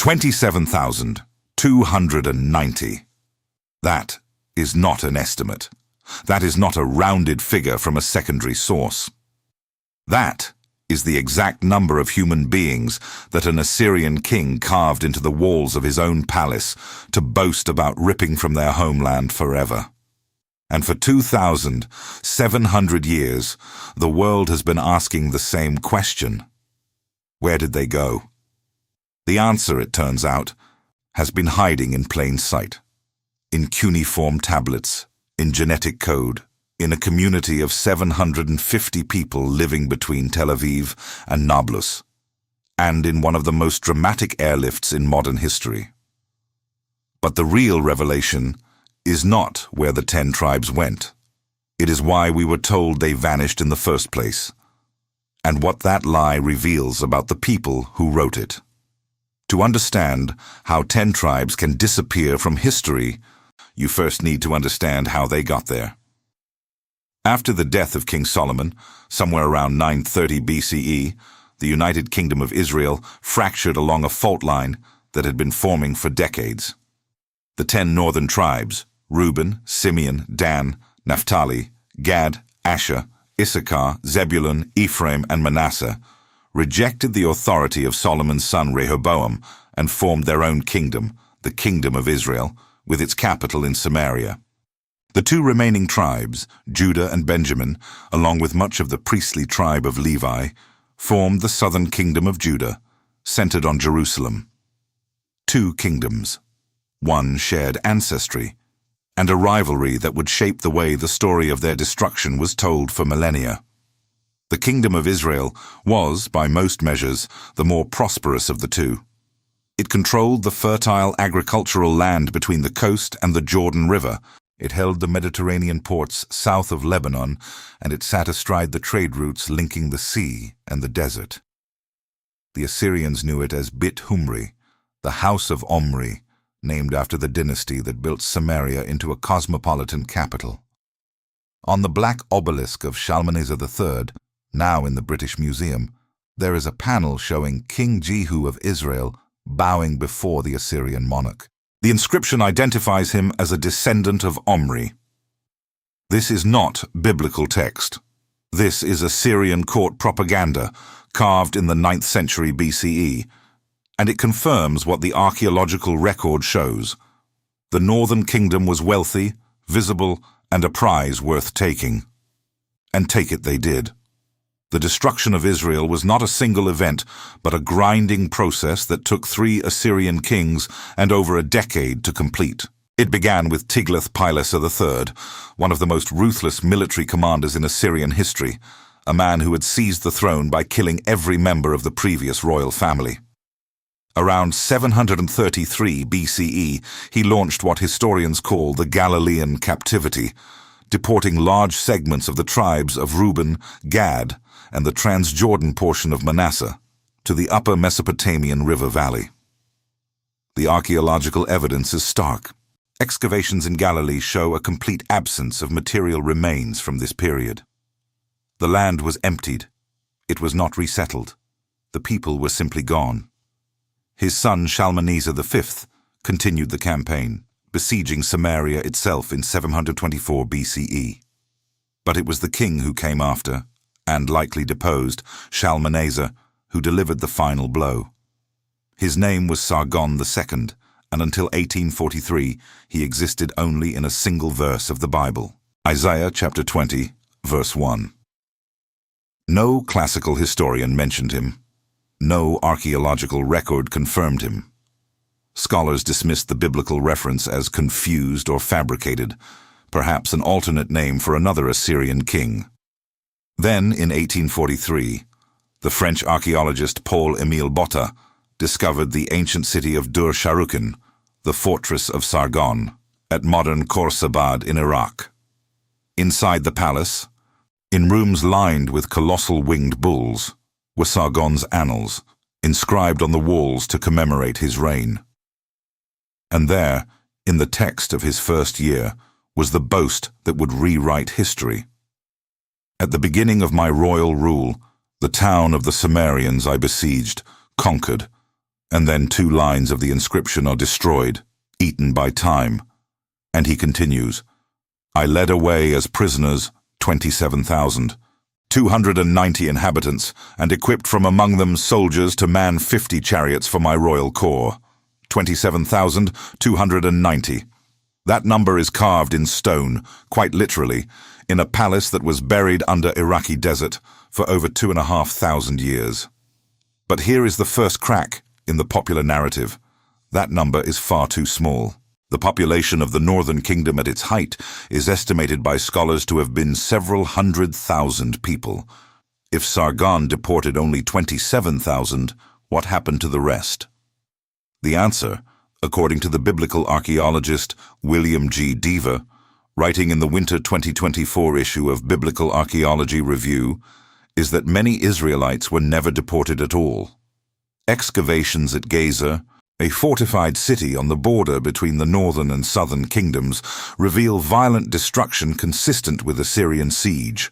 27,290. That is not an estimate. That is not a rounded figure from a secondary source. That is the exact number of human beings that an Assyrian king carved into the walls of his own palace to boast about ripping from their homeland forever. And for 2,700 years, the world has been asking the same question. Where did they go? The answer, it turns out, has been hiding in plain sight. In cuneiform tablets, in genetic code, in a community of 750 people living between Tel Aviv and Nablus, and in one of the most dramatic airlifts in modern history. But the real revelation is not where the 10 tribes went. It is why we were told they vanished in the first place, and what that lie reveals about the people who wrote it. To understand how 10 tribes can disappear from history, you first need to understand how they got there. After the death of King Solomon, somewhere around 930 BCE, the United Kingdom of Israel fractured along a fault line that had been forming for decades. The 10 northern tribes, Reuben, Simeon, Dan, Naphtali, Gad, Asher, Issachar, Zebulun, Ephraim, and Manasseh, rejected the authority of Solomon's son Rehoboam and formed their own kingdom, the Kingdom of Israel, with its capital in Samaria. The 2 remaining tribes, Judah and Benjamin, along with much of the priestly tribe of Levi, formed the southern kingdom of Judah, centered on Jerusalem. 2 kingdoms, one shared ancestry, and a rivalry that would shape the way the story of their destruction was told for millennia. The Kingdom of Israel was, by most measures, the more prosperous of the 2. It controlled the fertile agricultural land between the coast and the Jordan River. It held the Mediterranean ports south of Lebanon, and it sat astride the trade routes linking the sea and the desert. The Assyrians knew it as Bit Humri, the House of Omri, named after the dynasty that built Samaria into a cosmopolitan capital. On the black obelisk of Shalmaneser III, now in the British Museum, there is a panel showing King Jehu of Israel bowing before the Assyrian monarch. The inscription identifies him as a descendant of Omri. This is not biblical text. This is Assyrian court propaganda, carved in the 9th century BCE, and it confirms what the archaeological record shows. The northern kingdom was wealthy, visible, and a prize worth taking. And take it they did. The destruction of Israel was not a single event, but a grinding process that took 3 Assyrian kings and over a decade to complete. It began with Tiglath-Pileser III, one of the most ruthless military commanders in Assyrian history, a man who had seized the throne by killing every member of the previous royal family. Around 733 BCE, he launched what historians call the Galilean captivity, deporting large segments of the tribes of Reuben, Gad, and the Transjordan portion of Manasseh to the upper Mesopotamian river valley. The archaeological evidence is stark. Excavations in Galilee show a complete absence of material remains from this period. The land was emptied. It was not resettled. The people were simply gone. His son Shalmaneser V continued the campaign, besieging Samaria itself in 724 BCE. But it was the king who came after, and likely deposed, Shalmaneser, who delivered the final blow. His name was Sargon II, and until 1843 he existed only in a single verse of the Bible, Isaiah chapter 20, verse 1. No classical historian mentioned him. No archaeological record confirmed him. Scholars dismissed the biblical reference as confused or fabricated, perhaps an alternate name for another Assyrian king. Then, in 1843, the French archaeologist Paul-Émile Botta discovered the ancient city of Dur-Sharrukin, the fortress of Sargon, at modern Khorsabad in Iraq. Inside the palace, in rooms lined with colossal winged bulls, were Sargon's annals, inscribed on the walls to commemorate his reign. And there, in the text of his first year, was the boast that would rewrite history. At the beginning of my royal rule, the town of the Samaritans I besieged, conquered, And then 2 lines of the inscription are destroyed, eaten by time. And he continues, I led away as prisoners 27,000, 290 inhabitants, and equipped from among them soldiers to man 50 chariots for my royal corps. 27,290. That number is carved in stone, quite literally, in a palace that was buried under Iraqi desert for over 2,500 years. But here is the first crack in the popular narrative. That number is far too small. The population of the Northern Kingdom at its height is estimated by scholars to have been several 100,000 people. If Sargon deported only 27,000, what happened to the rest? The answer, according to the biblical archaeologist William G. Dever, writing in the winter 2024 issue of Biblical Archaeology Review, is that many Israelites were never deported at all. Excavations at Gaza, a fortified city on the border between the northern and southern kingdoms, reveal violent destruction consistent with Assyrian siege.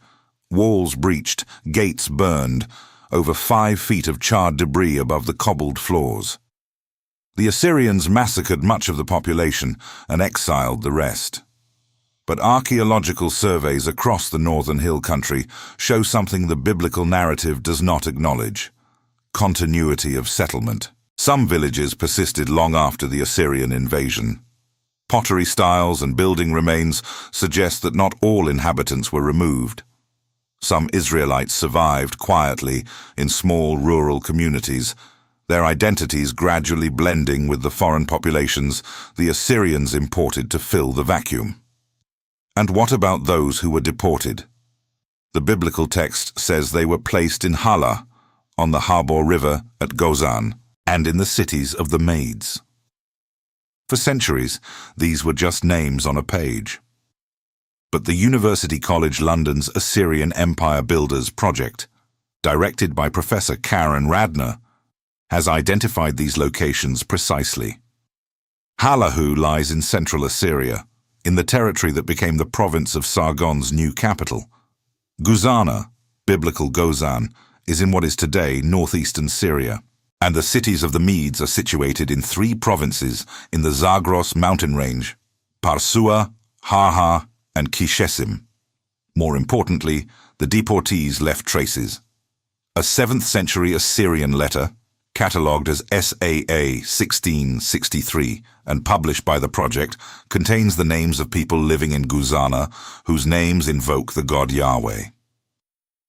Walls breached, gates burned, over 5 feet of charred debris above the cobbled floors. The Assyrians massacred much of the population and exiled the rest. But archaeological surveys across the northern hill country show something the biblical narrative does not acknowledge: continuity of settlement. Some villages persisted long after the Assyrian invasion. Pottery styles and building remains suggest that not all inhabitants were removed. Some Israelites survived quietly in small rural communities, their identities gradually blending with the foreign populations the Assyrians imported to fill the vacuum. And what about those who were deported? The biblical text says they were placed in Calah, on the Habor River at Gozan, and in the cities of the Maids. For centuries, these were just names on a page. But the University College London's Assyrian Empire Builders project, directed by Professor Karen Radner, has identified these locations precisely. Halahu lies in central Assyria, in the territory that became the province of Sargon's new capital. Guzana, biblical Gozan, is in what is today northeastern Syria, and the cities of the Medes are situated in 3 provinces in the Zagros mountain range: Parsua, Harha, and Kishesim. More importantly, the deportees left traces. A 7th century Assyrian letter, catalogued as SAA 1663 and published by the project, contains the names of people living in Guzana whose names invoke the god Yahweh.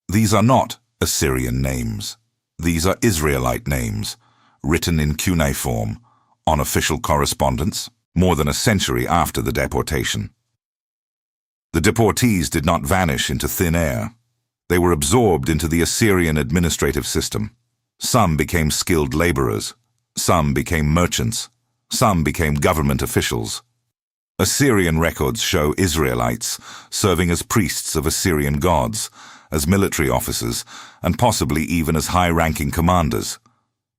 These are not Assyrian names. These are Israelite names, written in cuneiform, on official correspondence, more than a century after the deportation. The deportees did not vanish into thin air. They were absorbed into the Assyrian administrative system. Some became skilled laborers, some became merchants, some became government officials. Assyrian records show Israelites serving as priests of Assyrian gods, as military officers, and possibly even as high-ranking commanders.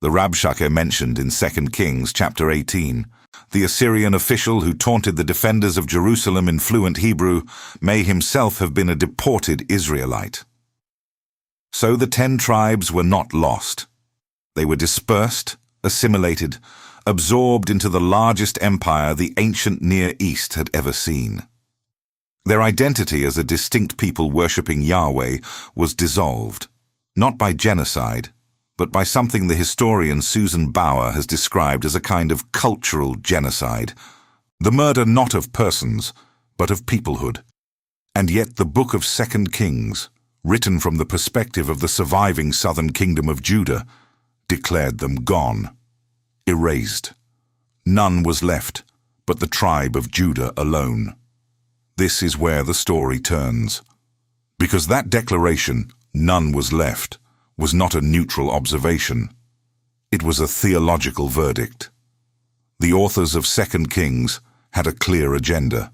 The Rabshakeh mentioned in 2 Kings chapter 18, the Assyrian official who taunted the defenders of Jerusalem in fluent Hebrew may himself have been a deported Israelite. So the 10 tribes were not lost. They were dispersed, assimilated, absorbed into the largest empire the ancient Near East had ever seen. Their identity as a distinct people worshipping Yahweh was dissolved, not by genocide, but by something the historian Susan Bauer has described as a kind of cultural genocide, the murder not of persons, but of peoplehood. And yet the book of 2 Kings, written from the perspective of the surviving southern kingdom of Judah, declared them gone, erased. None was left but the tribe of Judah alone. This is where the story turns. Because that declaration, none was left, was not a neutral observation. It was a theological verdict. The authors of 2 Kings had a clear agenda.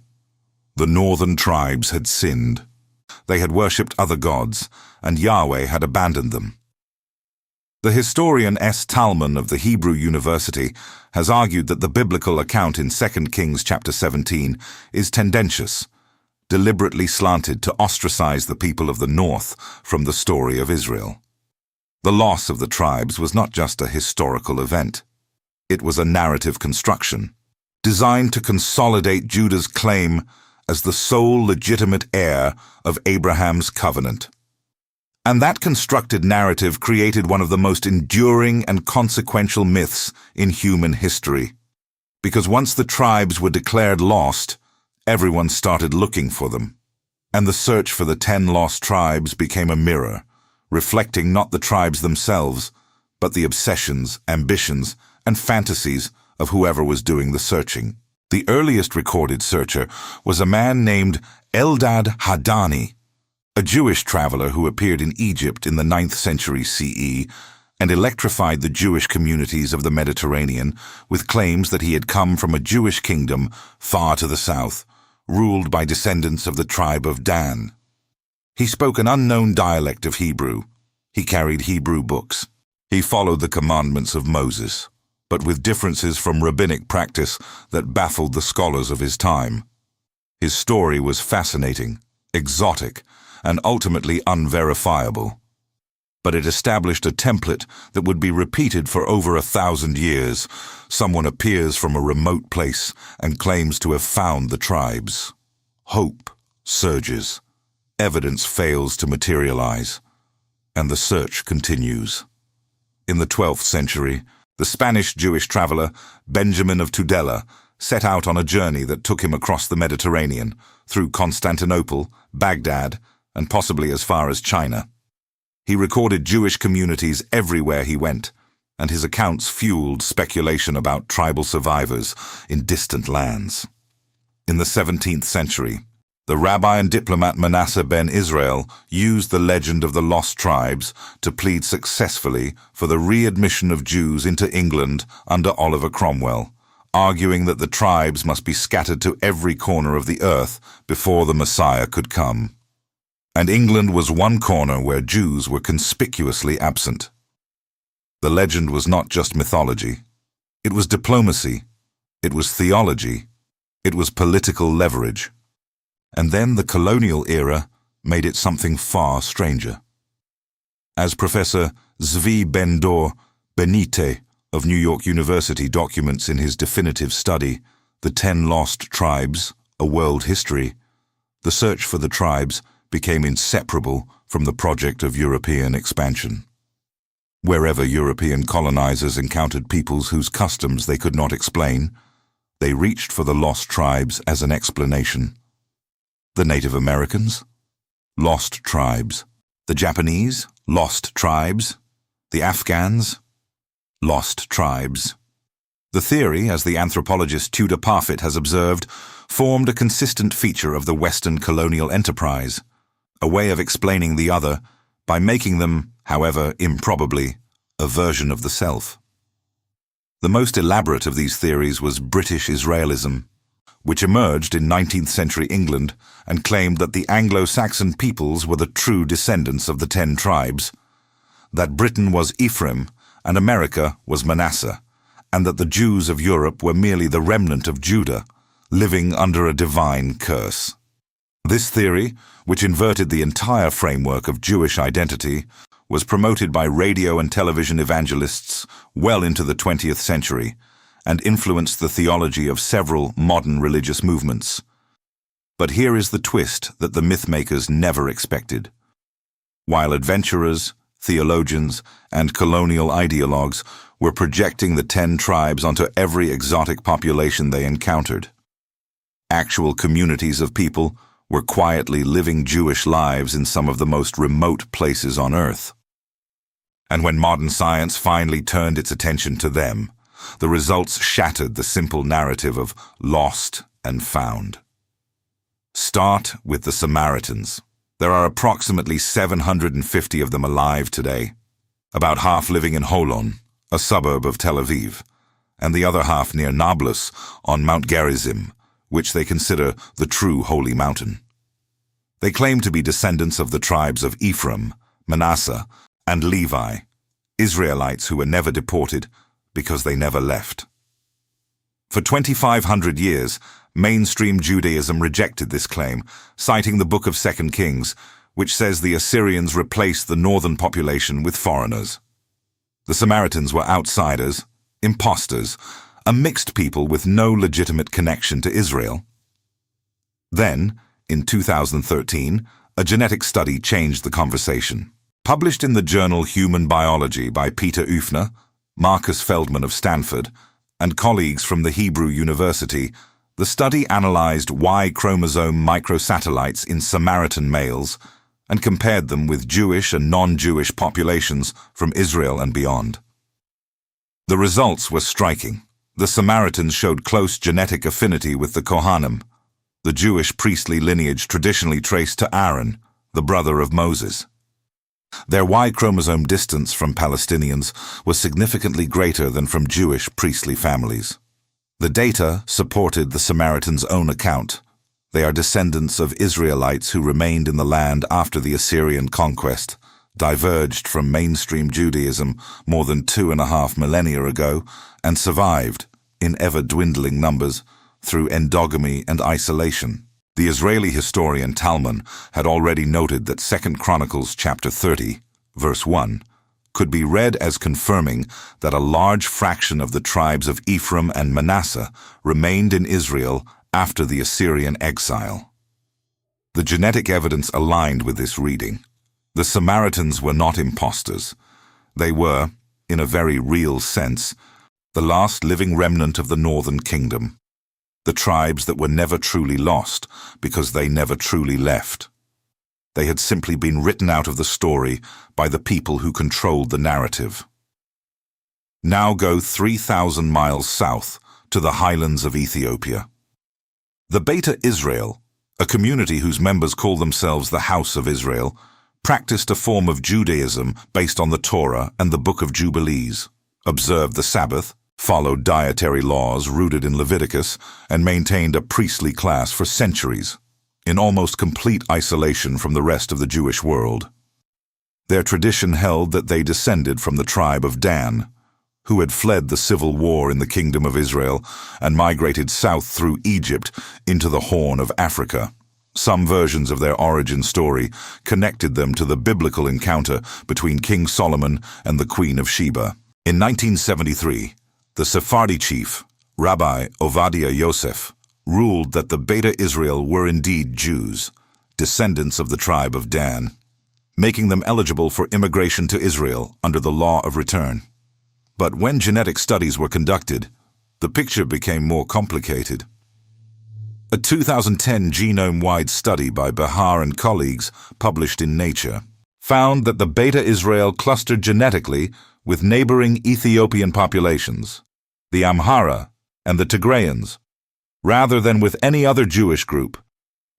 The northern tribes had sinned. They had worshipped other gods, and Yahweh had abandoned them. The historian S. Talman of the Hebrew University has argued that the biblical account in 2 Kings chapter 17 is tendentious, deliberately slanted to ostracize the people of the north from the story of Israel. The loss of the tribes was not just a historical event. It was a narrative construction, designed to consolidate Judah's claim as the sole legitimate heir of Abraham's covenant. And that constructed narrative created one of the most enduring and consequential myths in human history. Because once the tribes were declared lost, everyone started looking for them. And the search for the 10 lost tribes became a mirror, reflecting not the tribes themselves, but the obsessions, ambitions, and fantasies of whoever was doing the searching. The earliest recorded searcher was a man named Eldad Hadani, a Jewish traveler who appeared in Egypt in the 9th century CE and electrified the Jewish communities of the Mediterranean with claims that he had come from a Jewish kingdom far to the south, ruled by descendants of the tribe of Dan. He spoke an unknown dialect of Hebrew. He carried Hebrew books. He followed the commandments of Moses, but with differences from rabbinic practice that baffled the scholars of his time. His story was fascinating, exotic, and ultimately unverifiable. But it established a template that would be repeated for over 1,000 years. Someone appears from a remote place and claims to have found the tribes. Hope surges. Evidence fails to materialize. And the search continues. In the 12th century, the Spanish Jewish traveler Benjamin of Tudela set out on a journey that took him across the Mediterranean, through Constantinople, Baghdad, and possibly as far as China. He recorded Jewish communities everywhere he went, and his accounts fueled speculation about tribal survivors in distant lands. In the 17th century, the rabbi and diplomat Manasseh ben Israel used the legend of the lost tribes to plead successfully for the readmission of Jews into England under Oliver Cromwell, arguing that the tribes must be scattered to every corner of the earth before the Messiah could come. And England was one corner where Jews were conspicuously absent. The legend was not just mythology. It was diplomacy. It was theology. It was political leverage. And then the colonial era made it something far stranger. As Professor Zvi Ben-Dor Benite of New York University documents in his definitive study, The 10 Lost Tribes, A World History, the search for the tribes became inseparable from the project of European expansion. Wherever European colonizers encountered peoples whose customs they could not explain, they reached for the lost tribes as an explanation. The Native Americans? Lost tribes. The Japanese? Lost tribes. The Afghans? Lost tribes. The theory, as the anthropologist Tudor Parfitt has observed, formed a consistent feature of the Western colonial enterprise, a way of explaining the other by making them, however improbably, a version of the self. The most elaborate of these theories was British Israelism, which emerged in 19th century England and claimed that the Anglo-Saxon peoples were the true descendants of the 10 tribes, that Britain was Ephraim and America was Manasseh, and that the Jews of Europe were merely the remnant of Judah, living under a divine curse. This theory, which inverted the entire framework of Jewish identity, was promoted by radio and television evangelists well into the 20th century and influenced the theology of several modern religious movements. But here is the twist that the mythmakers never expected. While adventurers, theologians, and colonial ideologues were projecting the 10 tribes onto every exotic population they encountered, actual communities of people were quietly living Jewish lives in some of the most remote places on earth. And when modern science finally turned its attention to them, the results shattered the simple narrative of lost and found. Start with the Samaritans. There are approximately 750 of them alive today, about half living in Holon, a suburb of Tel Aviv, and the other half near Nablus on Mount Gerizim, which they consider the true holy mountain. They claim to be descendants of the tribes of Ephraim, Manasseh, and Levi, Israelites who were never deported because they never left. For 2,500 years, mainstream Judaism rejected this claim, citing the Book of 2 Kings, which says the Assyrians replaced the northern population with foreigners. The Samaritans were outsiders, imposters, a mixed people with no legitimate connection to Israel. Then, in 2013, a genetic study changed the conversation. Published in the journal Human Biology by Peter Ufner, Marcus Feldman of Stanford, and colleagues from the Hebrew University, the study analyzed Y chromosome microsatellites in Samaritan males and compared them with Jewish and non-Jewish populations from Israel and beyond. The results were striking. The Samaritans showed close genetic affinity with the Kohanim, the Jewish priestly lineage traditionally traced to Aaron, the brother of Moses. Their Y chromosome distance from Palestinians was significantly greater than from Jewish priestly families. The data supported the Samaritans' own account. They are descendants of Israelites who remained in the land after the Assyrian conquest, diverged from mainstream Judaism more than 2.5 millennia ago, and survived, in ever-dwindling numbers, through endogamy and isolation. The Israeli historian Talman had already noted that 2 Chronicles chapter 30, verse 1, could be read as confirming that a large fraction of the tribes of Ephraim and Manasseh remained in Israel after the Assyrian exile. The genetic evidence aligned with this reading. The Samaritans were not imposters. They were, in a very real sense, the last living remnant of the northern kingdom. The tribes that were never truly lost because they never truly left. They had simply been written out of the story by the people who controlled the narrative. Now go 3,000 miles south to the highlands of Ethiopia. The Beta Israel, a community whose members call themselves the House of Israel, practiced a form of Judaism based on the Torah and the Book of Jubilees, observed the Sabbath, followed dietary laws rooted in Leviticus, and maintained a priestly class for centuries, in almost complete isolation from the rest of the Jewish world. Their tradition held that they descended from the tribe of Dan, who had fled the civil war in the Kingdom of Israel and migrated south through Egypt into the Horn of Africa. Some versions of their origin story connected them to the biblical encounter between King Solomon and the Queen of Sheba. In 1973, the Sephardi chief, Rabbi Ovadia Yosef, ruled that the Beta Israel were indeed Jews, descendants of the tribe of Dan, making them eligible for immigration to Israel under the law of return. But when genetic studies were conducted, the picture became more complicated. A 2010 genome-wide study by Behar and colleagues, published in Nature, found that the Beta Israel clustered genetically with neighboring Ethiopian populations, the Amhara and the Tigrayans, rather than with any other Jewish group,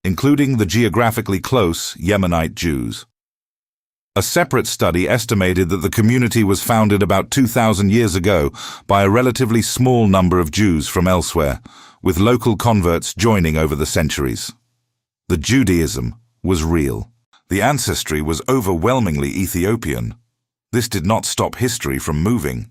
including the geographically close Yemenite Jews. A separate study estimated that the community was founded about 2,000 years ago by a relatively small number of Jews from elsewhere, with local converts joining over the centuries. The Judaism was real. The ancestry was overwhelmingly Ethiopian. This did not stop history from moving.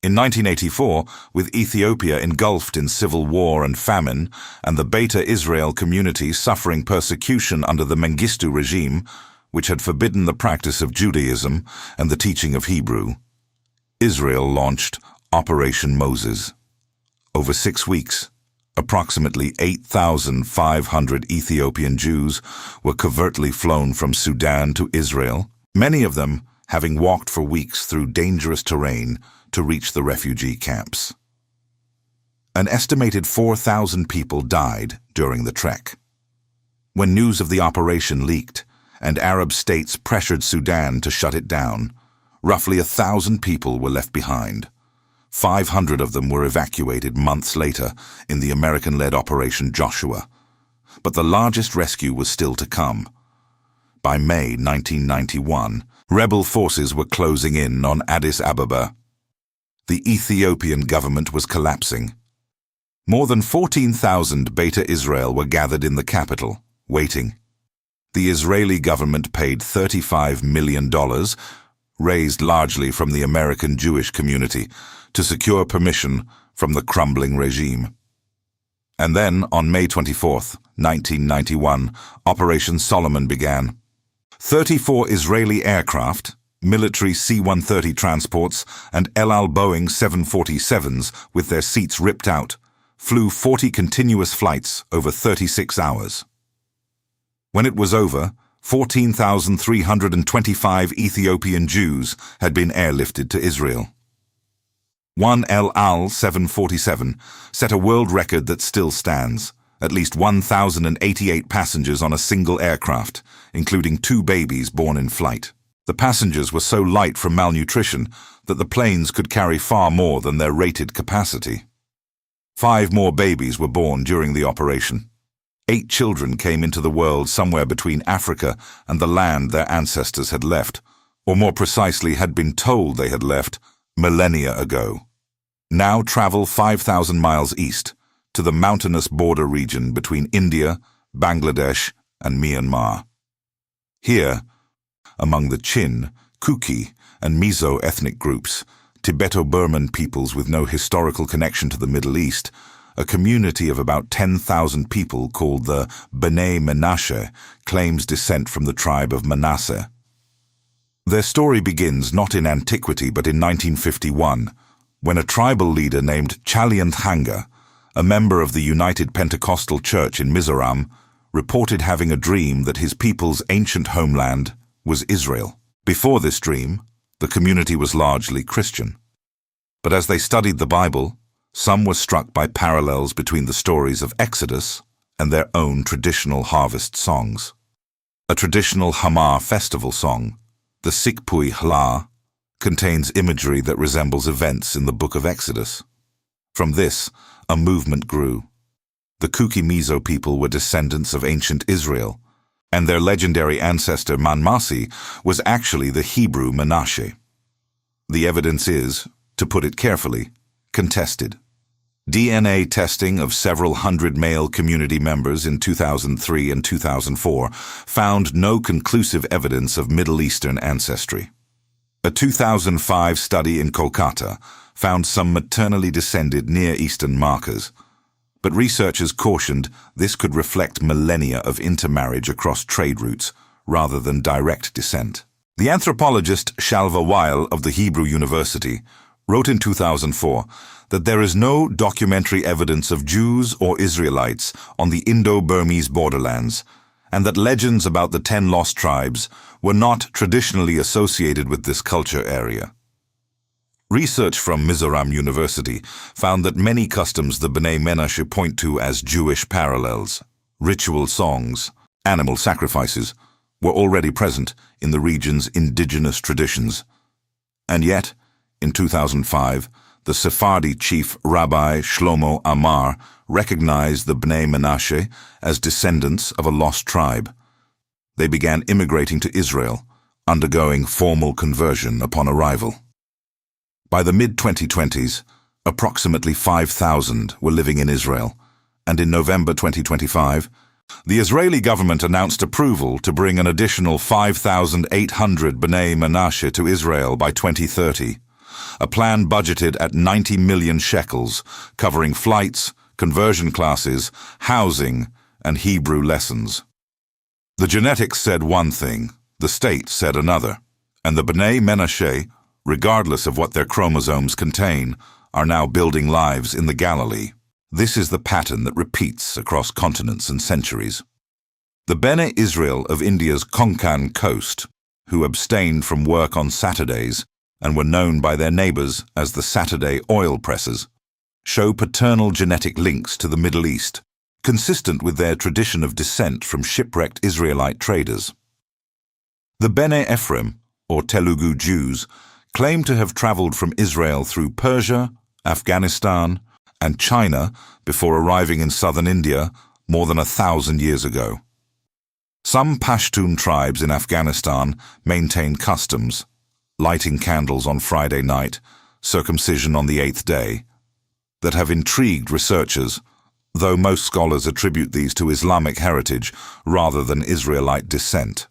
In 1984, with Ethiopia engulfed in civil war and famine, and the Beta Israel community suffering persecution under the Mengistu regime, which had forbidden the practice of Judaism and the teaching of Hebrew, Israel launched Operation Moses. Over 6 weeks, approximately 8,500 Ethiopian Jews were covertly flown from Sudan to Israel, many of them having walked for weeks through dangerous terrain to reach the refugee camps. An estimated 4,000 people died during the trek. When news of the operation leaked, and Arab states pressured Sudan to shut it down, roughly 1,000 people were left behind. 500 of them were evacuated months later in the American-led Operation Joshua. But the largest rescue was still to come. By May 1991, rebel forces were closing in on Addis Ababa. The Ethiopian government was collapsing. More than 14,000 Beta Israel were gathered in the capital, waiting. The Israeli government paid $35 million, raised largely from the American Jewish community, to secure permission from the crumbling regime. And then, on May 24, 1991, Operation Solomon began. 34 Israeli aircraft, military C-130 transports and El Al Boeing 747s with their seats ripped out, flew 40 continuous flights over 36 hours. When it was over, 14,325 Ethiopian Jews had been airlifted to Israel. One El Al 747 set a world record that still stands, at least 1,088 passengers on a single aircraft, including 2 babies born in flight. The passengers were so light from malnutrition that the planes could carry far more than their rated capacity. 5 more babies were born during the operation. 8 children came into the world somewhere between Africa and the land their ancestors had left, or more precisely had been told they had left, millennia ago. Now travel 5,000 miles east to the mountainous border region between India, Bangladesh, and Myanmar. Here, among the Chin, Kuki, and Mizo ethnic groups, Tibeto-Burman peoples with no historical connection to the Middle East, a community of about 10,000 people called the B'nai Menashe claims descent from the tribe of Manasseh. Their story begins not in antiquity but in 1951, when a tribal leader named Chalianthanga, a member of the United Pentecostal Church in Mizoram, reported having a dream that his people's ancient homeland was Israel. Before this dream, the community was largely Christian. But as they studied the Bible, some were struck by parallels between the stories of Exodus and their own traditional harvest songs. A traditional Hamar festival song, the Sikpui Hla, contains imagery that resembles events in the Book of Exodus. From this, a movement grew. The Kuki Mizo people were descendants of ancient Israel, and their legendary ancestor Manmasi was actually the Hebrew Menashe. The evidence is, to put it carefully, contested. DNA testing of several hundred male community members in 2003 and 2004 found no conclusive evidence of Middle Eastern ancestry. A 2005 study in Kolkata found some maternally descended Near Eastern markers, but researchers cautioned this could reflect millennia of intermarriage across trade routes rather than direct descent. The anthropologist Shalva Weil of the Hebrew University wrote in 2004 that there is no documentary evidence of Jews or Israelites on the Indo-Burmese borderlands, and that legends about the 10 lost tribes were not traditionally associated with this culture area. Research from Mizoram University found that many customs the B'nai Menashe point to as Jewish parallels, ritual songs, animal sacrifices, were already present in the region's indigenous traditions. And yet, in 2005, the Sephardi chief Rabbi Shlomo Amar recognized the B'nai Menashe as descendants of a lost tribe. They began immigrating to Israel, undergoing formal conversion upon arrival. By the mid-2020s, approximately 5,000 were living in Israel, and in November 2025, the Israeli government announced approval to bring an additional 5,800 B'nai Menashe to Israel by 2030, a plan budgeted at 90 million shekels, covering flights, conversion classes, housing, and Hebrew lessons. The genetics said one thing, the state said another, and the B'nai Menashe, regardless of what their chromosomes contain, are now building lives in the Galilee. This is the pattern that repeats across continents and centuries. The Bene Israel of India's Konkan coast, who abstained from work on Saturdays and were known by their neighbors as the Saturday oil pressers, show paternal genetic links to the Middle East, consistent with their tradition of descent from shipwrecked Israelite traders. The Bene Ephraim, or Telugu Jews, claim to have traveled from Israel through Persia, Afghanistan, and China before arriving in southern India more than 1,000 years ago. Some Pashtun tribes in Afghanistan maintain customs, lighting candles on Friday night, circumcision on the 8th day, that have intrigued researchers, though most scholars attribute these to Islamic heritage rather than Israelite descent.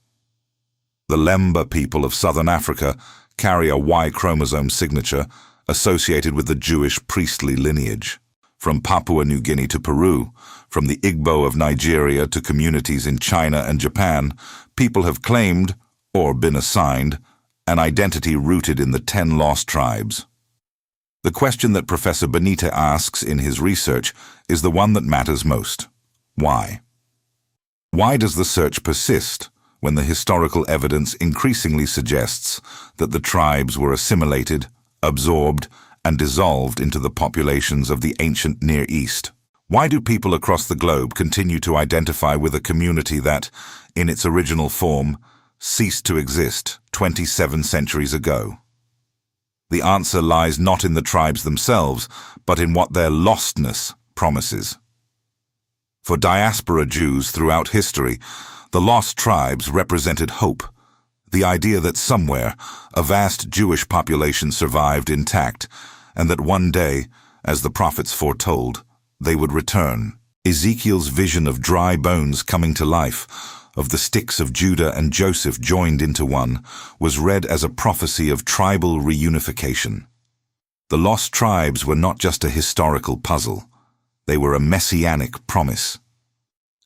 The Lemba people of southern Africa carry a Y chromosome signature associated with the Jewish priestly lineage. From Papua New Guinea to Peru, from the Igbo of Nigeria to communities in China and Japan, people have claimed, or been assigned, an identity rooted in the 10 lost tribes. The question that Professor Botta asks in his research is the one that matters most. Why? Why does the search persist when the historical evidence increasingly suggests that the tribes were assimilated, absorbed, and dissolved into the populations of the ancient Near East? Why do people across the globe continue to identify with a community that, in its original form, ceased to exist 27 centuries ago? The answer lies not in the tribes themselves, but in what their lostness promises. For diaspora Jews throughout history, the lost tribes represented hope, the idea that somewhere a vast Jewish population survived intact, and that one day, as the prophets foretold, they would return. Ezekiel's vision of dry bones coming to life, of the sticks of Judah and Joseph joined into one, was read as a prophecy of tribal reunification. The lost tribes were not just a historical puzzle. They were a messianic promise.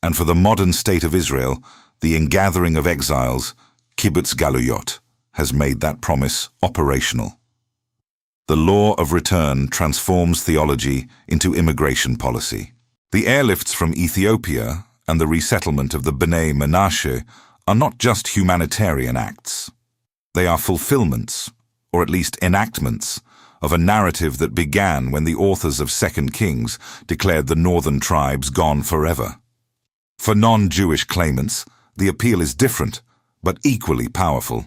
And for the modern state of Israel, the ingathering of exiles, kibbutz galuyot, has made that promise operational. The law of return transforms theology into immigration policy. The airlifts from Ethiopia and the resettlement of the Bnei Menashe are not just humanitarian acts. They are fulfillments, or at least enactments, of a narrative that began when the authors of 2 Kings declared the northern tribes gone forever. For non-Jewish claimants, the appeal is different, but equally powerful.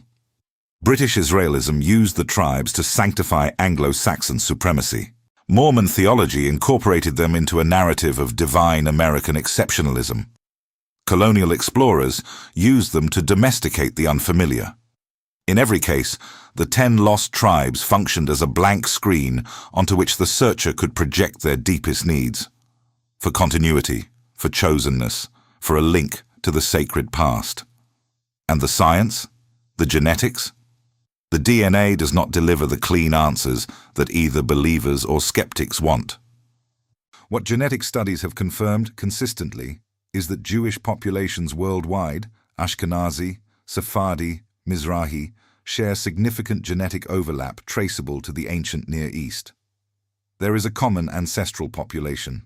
British Israelism used the tribes to sanctify Anglo-Saxon supremacy. Mormon theology incorporated them into a narrative of divine American exceptionalism. Colonial explorers used them to domesticate the unfamiliar. In every case, the 10 lost tribes functioned as a blank screen onto which the searcher could project their deepest needs. For continuity, for chosenness, for a link to the sacred past. And the science? The genetics? The DNA does not deliver the clean answers that either believers or skeptics want. What genetic studies have confirmed consistently is that Jewish populations worldwide, Ashkenazi, Sephardi, Mizrahi, share significant genetic overlap traceable to the ancient Near East. There is a common ancestral population.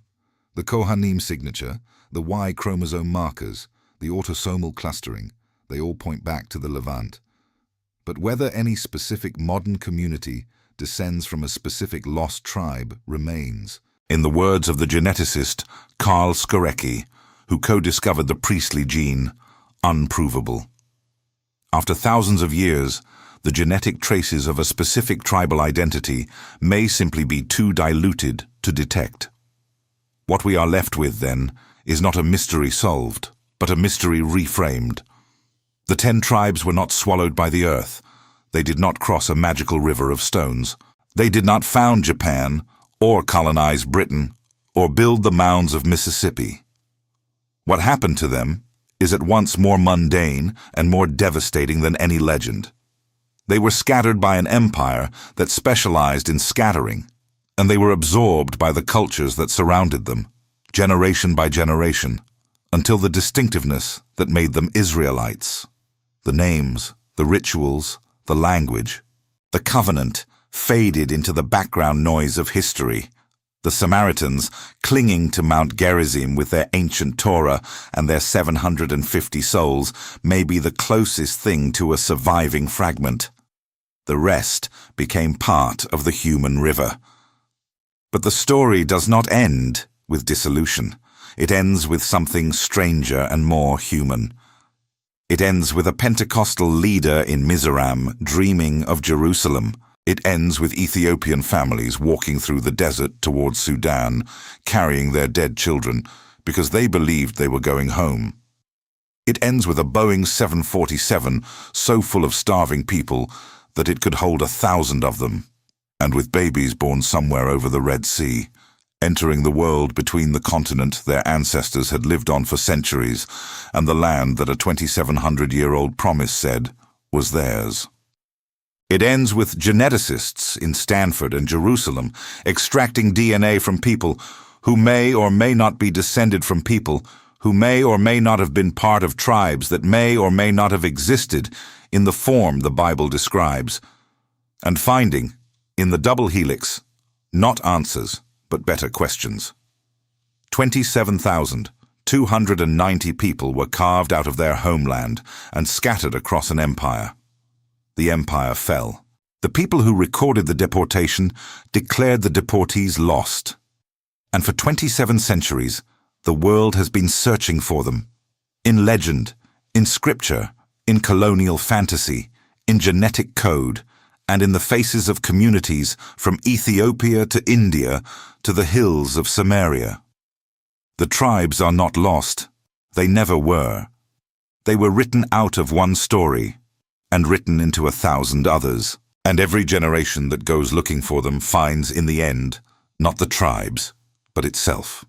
The Kohanim signature, the Y chromosome markers, the autosomal clustering, they all point back to the Levant. But whether any specific modern community descends from a specific lost tribe remains, in the words of the geneticist Karl Skorecki, who co-discovered the priestly gene, unprovable. After thousands of years, the genetic traces of a specific tribal identity may simply be too diluted to detect. What we are left with, then, is not a mystery solved, but a mystery reframed. The 10 tribes were not swallowed by the earth. They did not cross a magical river of stones. They did not found Japan, or colonize Britain, or build the mounds of Mississippi. What happened to them is at once more mundane and more devastating than any legend. They were scattered by an empire that specialized in scattering, and they were absorbed by the cultures that surrounded them, generation by generation, until the distinctiveness that made them Israelites. The names, the rituals, the language, the covenant faded into the background noise of history. The Samaritans, clinging to Mount Gerizim with their ancient Torah and their 750 souls, may be the closest thing to a surviving fragment. The rest became part of the human river. But the story does not end with dissolution. It ends with something stranger and more human. It ends with a Pentecostal leader in Mizoram dreaming of Jerusalem. It ends with Ethiopian families walking through the desert towards Sudan, carrying their dead children because they believed they were going home. It ends with a Boeing 747 so full of starving people that it could hold 1,000 of them, and with babies born somewhere over the Red Sea, entering the world between the continent their ancestors had lived on for centuries and the land that a 2,700-year-old promise said was theirs. It ends with geneticists in Stanford and Jerusalem extracting DNA from people who may or may not be descended from people who may or may not have been part of tribes that may or may not have existed in the form the Bible describes, and finding, in the double helix, not answers, but better questions. 27,290 people were carved out of their homeland and scattered across an empire. The empire fell. The people who recorded the deportation declared the deportees lost. And for 27 centuries, the world has been searching for them. In legend, in scripture, in colonial fantasy, in genetic code, and in the faces of communities from Ethiopia to India to the hills of Samaria. The tribes are not lost. They never were. They were written out of one story and written into 1,000 others. And every generation that goes looking for them finds, in the end, not the tribes, but itself.